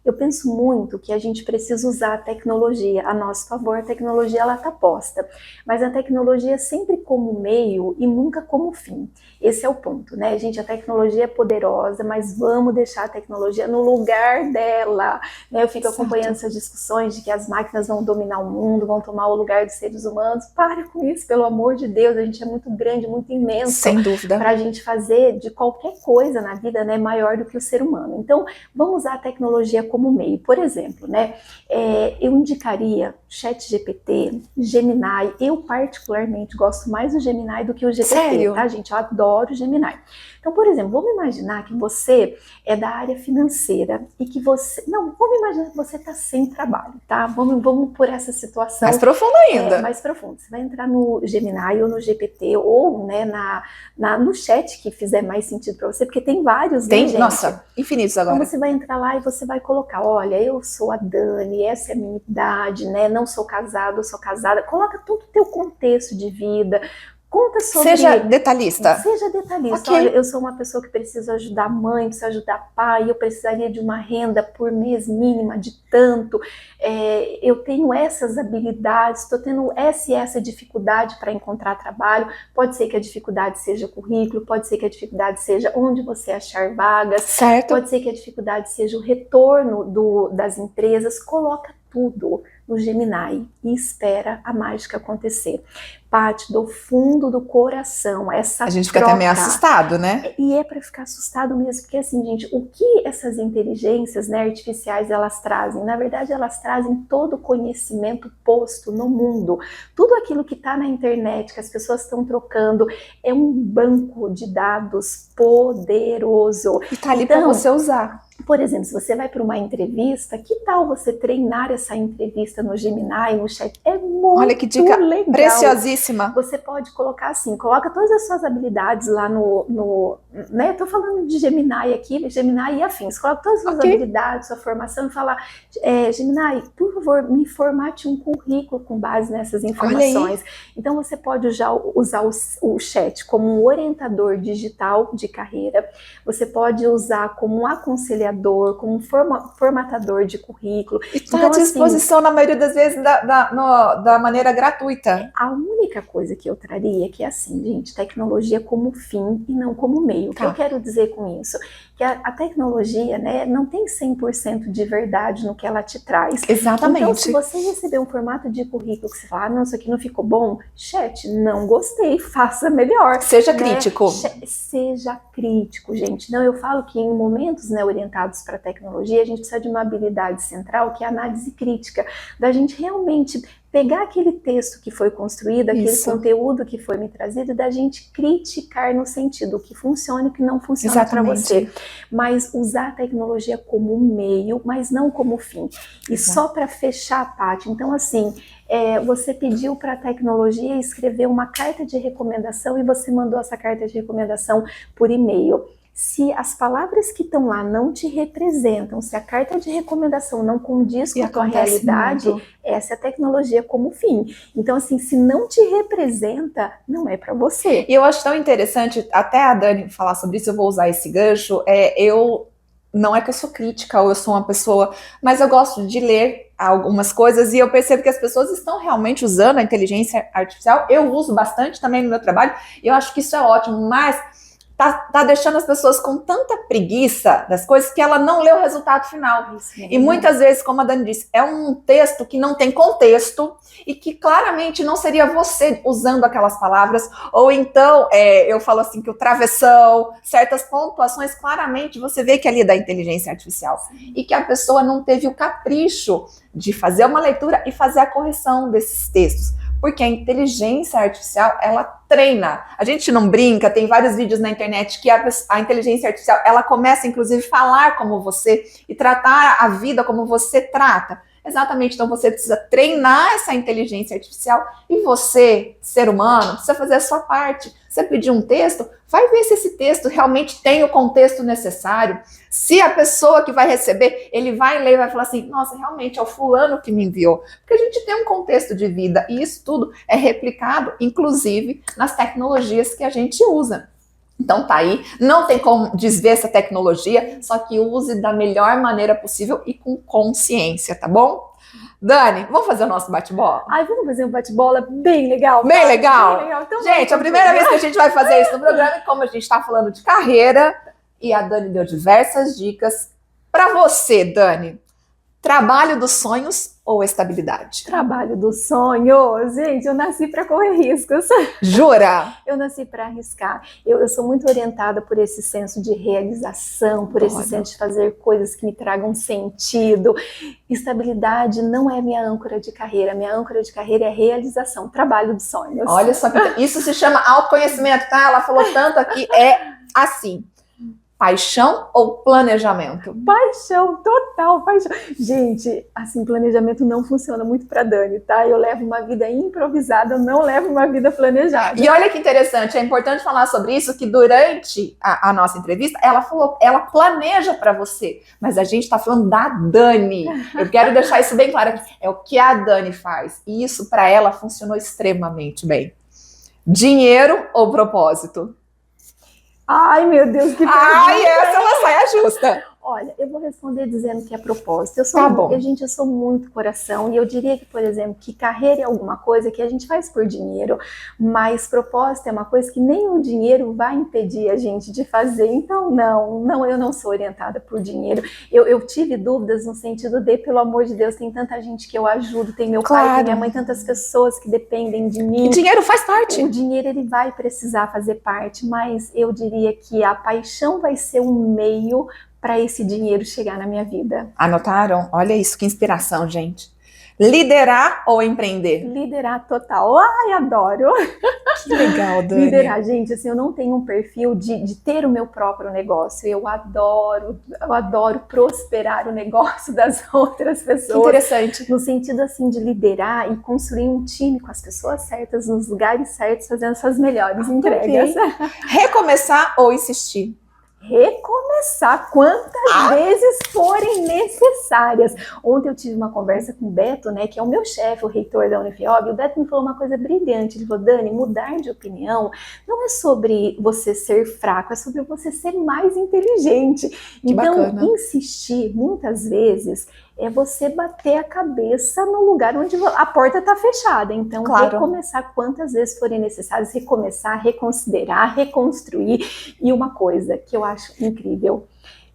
eu penso muito que a gente precisa usar a tecnologia a nosso favor. A tecnologia ela está posta, mas a tecnologia é sempre como meio e nunca como fim. Esse é o ponto, né? Gente, a tecnologia é poderosa, mas vamos deixar a tecnologia no lugar dela, né? Eu fico acompanhando essas discussões de que as máquinas vão dominar o mundo, vão tomar o lugar dos seres humanos. Para com isso, pelo amor de Deus, a gente é muito grande, muito imenso. Sem dúvida. Para a gente fazer de qualquer coisa na vida, né, maior do que o ser humano. Então, vamos usar a tecnologia como meio. Por exemplo, né, eu indicaria ChatGPT, Gemini. Eu particularmente gosto mais do Gemini do que o GPT. Sério? Tá, gente? Eu adoro o Gemini. Então, por exemplo, vamos imaginar que você é da área financeira e que você... Não, vamos imaginar que você está sem trabalho, tá? Vamos por essa situação. Mais profundo ainda. Mais profundo. Você vai entrar no Gemini ou no GPT ou, né, no chat que fizer mais sentido para você, porque tem vários, né, gente? Nossa, infinitos agora. Então você vai entrar lá e você vai colocar, olha, eu sou a Dani, essa é a minha idade, né? Não sou casado, sou casada. Coloca todo o teu contexto de vida. Conta sobre... Seja detalhista. Seja detalhista. Okay. Olha, eu sou uma pessoa que preciso ajudar a mãe, preciso ajudar pai, eu precisaria de uma renda por mês mínima de tanto, eu tenho essas habilidades, estou tendo essa e essa dificuldade para encontrar trabalho. Pode ser que a dificuldade seja currículo, pode ser que a dificuldade seja onde você achar vagas, certo. Pode ser que a dificuldade seja o retorno das empresas. Coloca tudo no Gemini e espera a mágica acontecer. Paty, do fundo do coração, essa a gente fica troca, até meio assustado, né? E é para ficar assustado mesmo, porque assim, gente, o que essas inteligências, né, artificiais elas trazem? Na verdade, elas trazem todo o conhecimento posto no mundo. Tudo aquilo que está na internet, que as pessoas estão trocando, é um banco de dados poderoso. E tá ali para você usar. Por exemplo, se você vai para uma entrevista, que tal você treinar essa entrevista no Gemini, no chat? É muito Olha que dica legal. Preciosíssima. Você pode colocar assim, coloca todas as suas habilidades lá né? Eu tô falando de Gemini aqui, Gemini e afins. Coloca todas as suas habilidades, sua formação e fala, Gemini, por favor, me formate um currículo com base nessas informações. Então você pode usar o chat como um orientador digital de carreira. Você pode usar como um aconselhador, como um formatador de currículo. E está à disposição, assim, na maioria das vezes, da maneira gratuita. A única coisa que eu traria é que é assim, gente, tecnologia como fim e não como meio. O que eu quero dizer com isso? Que a tecnologia, né, não tem 100% de verdade no que ela te traz. Exatamente. Então, se você receber um formato de currículo que você fala, não, isso aqui não ficou bom, chat, não gostei, faça melhor. Seja, né, crítico. Seja crítico, gente. Não, eu falo que em momentos, né, orientados para a tecnologia, a gente precisa de uma habilidade central, que é a análise crítica, da gente realmente pegar aquele texto que foi construído, aquele conteúdo que foi me trazido, da gente criticar no sentido que funciona e que não funciona para você. Mas usar a tecnologia como um meio, mas não como fim. E só para fechar, Paty, então assim, você pediu para a tecnologia escrever uma carta de recomendação e você mandou essa carta de recomendação por e-mail. Se as palavras que estão lá não te representam, se a carta de recomendação não condiz com a tua realidade, essa é a tecnologia como fim. Então, assim, se não te representa, não é para você. E eu acho tão interessante, até a Dani falar sobre isso, eu vou usar esse gancho, não é que eu sou crítica ou eu sou uma pessoa, mas eu gosto de ler algumas coisas e eu percebo que as pessoas estão realmente usando a inteligência artificial. Eu uso bastante também no meu trabalho e eu acho que isso é ótimo, mas tá deixando as pessoas com tanta preguiça das coisas que ela não lê o resultado final. E muitas vezes, como a Dani disse, é um texto que não tem contexto e que claramente não seria você usando aquelas palavras, ou então, eu falo assim, que o travessão, certas pontuações, claramente você vê que ali é da inteligência artificial. E que a pessoa não teve o capricho de fazer uma leitura e fazer a correção desses textos. Porque a inteligência artificial, ela treina. A gente não brinca, tem vários vídeos na internet que a inteligência artificial, ela começa, inclusive, a falar como você e tratar a vida como você trata. Exatamente, então você precisa treinar essa inteligência artificial e você, ser humano, precisa fazer a sua parte. Você pedir um texto, vai ver se esse texto realmente tem o contexto necessário. Se a pessoa que vai receber, ele vai ler e vai falar assim, nossa, realmente é o fulano que me enviou. Porque a gente tem um contexto de vida e isso tudo é replicado, inclusive, nas tecnologias que a gente usa. Então tá aí, não tem como desver essa tecnologia, só que use da melhor maneira possível e com consciência, tá bom? Dani, vamos fazer o nosso bate-bola? Ai, vamos fazer um bate-bola bem legal. Bem legal? Bem legal. Então, gente, a primeira vez que a gente vai fazer isso no programa, e como a gente está falando de carreira, e a Dani deu diversas dicas. Para você, Dani, trabalho dos sonhos ou estabilidade? Trabalho dos sonhos. Gente, eu nasci para correr riscos. Jura? Eu nasci para arriscar. Eu sou muito orientada por esse senso de realização, por esse senso de fazer coisas que me tragam sentido. Estabilidade não é minha âncora de carreira. Minha âncora de carreira é realização, trabalho dos sonhos. Olha só, isso se chama autoconhecimento, tá? Ela falou tanto aqui, é assim. Paixão ou planejamento? Paixão, total paixão. Gente, assim, planejamento não funciona muito para Dani, tá? Eu levo uma vida improvisada, eu não levo uma vida planejada. E olha que interessante, é importante falar sobre isso, que durante a nossa entrevista, ela falou, ela planeja para você, mas a gente está falando da Dani. Eu quero deixar isso bem claro, é o que a Dani faz. E isso para ela funcionou extremamente bem. Dinheiro ou propósito? Ai, meu Deus, que pergunta! Ai, essa é uma saia justa. Olha, eu vou responder dizendo que é propósito. Tá bom. Eu sou muito coração e eu diria que, por exemplo, que carreira é alguma coisa que a gente faz por dinheiro, mas propósito é uma coisa que nem o dinheiro vai impedir a gente de fazer. Então, não, eu não sou orientada por dinheiro. Eu tive dúvidas no sentido de, pelo amor de Deus, tem tanta gente que eu ajudo, tem meu pai, tem minha mãe, tantas pessoas que dependem de mim. E dinheiro faz parte. O dinheiro, ele vai precisar fazer parte, mas eu diria que a paixão vai ser um meio para esse dinheiro chegar na minha vida. Anotaram? Olha isso, que inspiração, gente. Liderar ou empreender? Liderar total. Ai, adoro. Que legal, Dani. Liderar, gente, assim, eu não tenho um perfil de ter o meu próprio negócio. Eu adoro prosperar o negócio das outras pessoas. Que interessante. No sentido, assim, de liderar e construir um time com as pessoas certas, nos lugares certos, fazendo essas melhores entregas. Recomeçar ou insistir? Recomeçar quantas vezes forem necessárias. Ontem eu tive uma conversa com o Beto, né, que é o meu chefe, o reitor da UniFIOB, e o Beto me falou uma coisa brilhante. Ele falou, Dani, mudar de opinião não é sobre você ser fraco, é sobre você ser mais inteligente. Que então, bacana. insistir, muitas vezes, é você bater a cabeça no lugar onde a porta está fechada. Então, recomeçar quantas vezes forem necessárias, recomeçar, reconsiderar, reconstruir. E uma coisa que eu acho incrível,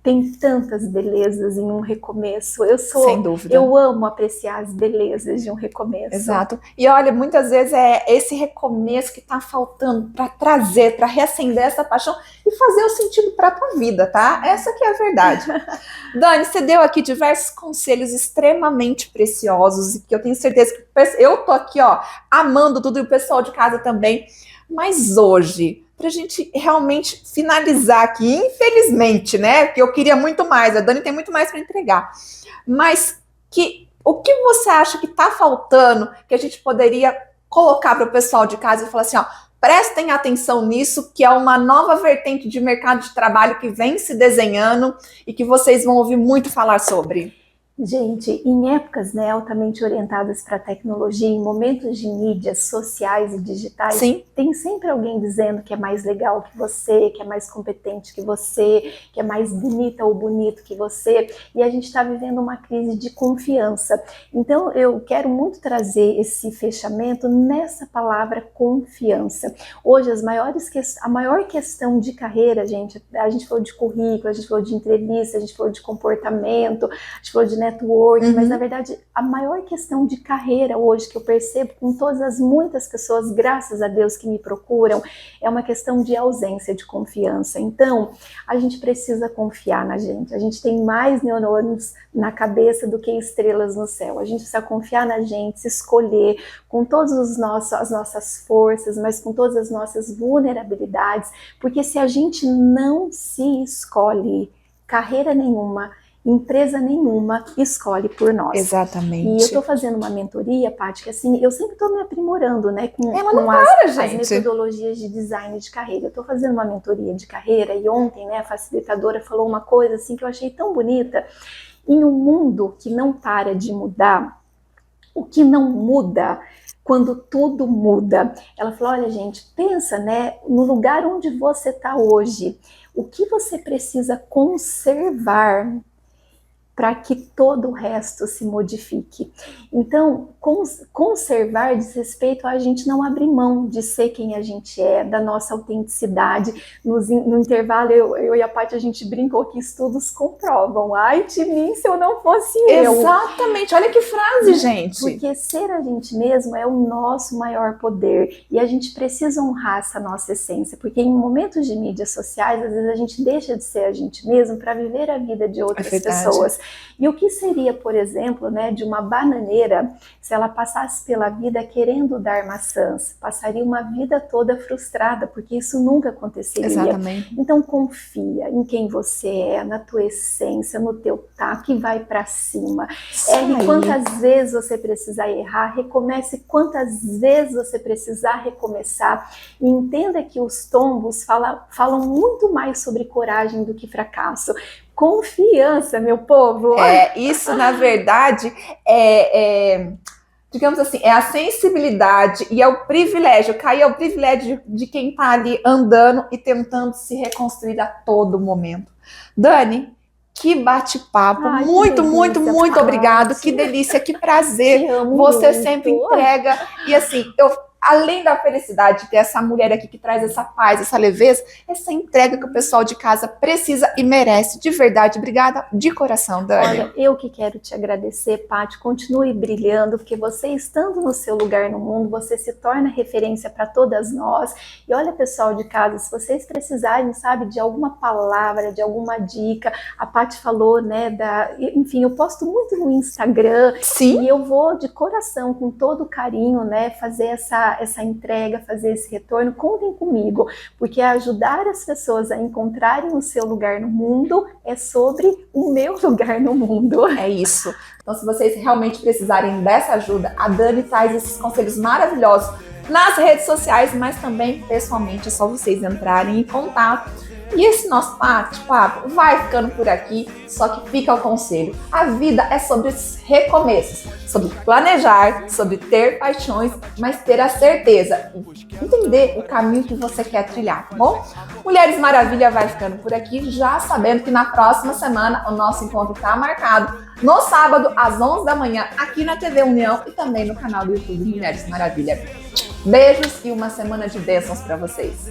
tem tantas belezas em um recomeço. Sem dúvida. Eu amo apreciar as belezas de um recomeço. Exato. E olha, muitas vezes é esse recomeço que está faltando para trazer, para reacender essa paixão e fazer o sentido para a tua vida, tá? Essa que é a verdade. Dani, você deu aqui diversos conselhos extremamente preciosos e que eu tenho certeza que eu tô aqui, ó, amando tudo e o pessoal de casa também. Mas hoje, pra gente realmente finalizar aqui, infelizmente, né? Porque eu queria muito mais, a Dani tem muito mais para entregar. Mas o que você acha que tá faltando, que a gente poderia colocar para o pessoal de casa e falar assim, ó, prestem atenção nisso, que é uma nova vertente de mercado de trabalho que vem se desenhando e que vocês vão ouvir muito falar sobre? Gente, em épocas, né, altamente orientadas para a tecnologia, em momentos de mídias sociais e digitais, Sim. Tem sempre alguém dizendo que é mais legal que você, que é mais competente que você, que é mais bonita ou bonito que você, e a gente está vivendo uma crise de confiança. Então, eu quero muito trazer esse fechamento nessa palavra confiança. Hoje, a maior questão de carreira, a gente falou de currículo, a gente falou de entrevista, a gente falou de comportamento, a gente falou de network, mas na verdade a maior questão de carreira hoje que eu percebo com todas as muitas pessoas, graças a Deus, que me procuram, é uma questão de ausência de confiança. Então, a gente precisa confiar na gente. A gente tem mais neurônios na cabeça do que estrelas no céu. A gente precisa confiar na gente, se escolher com todas as nossas forças, mas com todas as nossas vulnerabilidades, porque se a gente não se escolhe, carreira nenhuma, Empresa nenhuma escolhe por nós. Exatamente. E eu estou fazendo uma mentoria, Paty, que assim, eu sempre estou me aprimorando, né, com as metodologias de design de carreira. Eu estou fazendo uma mentoria de carreira e ontem, né, a facilitadora falou uma coisa assim que eu achei tão bonita. Em um mundo que não para de mudar, o que não muda quando tudo muda? Ela falou, olha gente, pensa, né, no lugar onde você está hoje, o que você precisa conservar para que todo o resto se modifique. Então, conservar diz respeito a gente não abrir mão de ser quem a gente é, da nossa autenticidade. No intervalo, eu e a Paty, a gente brincou que estudos comprovam. Ai de mim se eu não fosse eu. Exatamente, olha que frase, gente. Porque ser a gente mesmo é o nosso maior poder. E a gente precisa honrar essa nossa essência. Porque em momentos de mídias sociais, às vezes a gente deixa de ser a gente mesmo para viver a vida de outras pessoas. E o que seria, por exemplo, né, de uma bananeira, se ela passasse pela vida querendo dar maçãs, passaria uma vida toda frustrada, porque isso nunca aconteceria. Exatamente. Então confia em quem você é, na tua essência, no teu taco e vai pra cima. Erre quantas vezes você precisar errar, recomece quantas vezes você precisar recomeçar e entenda que os tombos falam muito mais sobre coragem do que fracasso. Confiança, meu povo. Isso na verdade digamos assim, é a sensibilidade e é o privilégio, Caí é o privilégio de quem está ali andando e tentando se reconstruir a todo momento. Dani, que bate-papo, muito obrigado, que delícia, que prazer, você muito. Sempre entrega, e assim, além da felicidade de ter essa mulher aqui que traz essa paz, essa leveza, essa entrega que o pessoal de casa precisa e merece, de verdade. Obrigada de coração, Dani. Olha, eu que quero te agradecer, Paty, continue brilhando, porque você estando no seu lugar no mundo, você se torna referência para todas nós. E olha, pessoal de casa, se vocês precisarem, sabe, de alguma palavra, de alguma dica, a Paty falou, né, enfim, eu posto muito no Instagram. Sim. E eu vou de coração, com todo carinho, né, fazer essa entrega, fazer esse retorno. Contem comigo, porque ajudar as pessoas a encontrarem o seu lugar no mundo é sobre o meu lugar no mundo. É isso. Então, se vocês realmente precisarem dessa ajuda, a Dani traz esses conselhos maravilhosos nas redes sociais, mas também pessoalmente, é só vocês entrarem em contato. E esse nosso bate-papo vai ficando por aqui, só que fica o conselho. A vida é sobre os recomeços, sobre planejar, sobre ter paixões, mas ter a certeza e entender o caminho que você quer trilhar, tá bom? Mulheres Maravilha vai ficando por aqui, já sabendo que na próxima semana o nosso encontro está marcado no sábado, às 11 da manhã, aqui na TV União e também no canal do YouTube Mulheres Maravilha. Beijos e uma semana de bênçãos para vocês.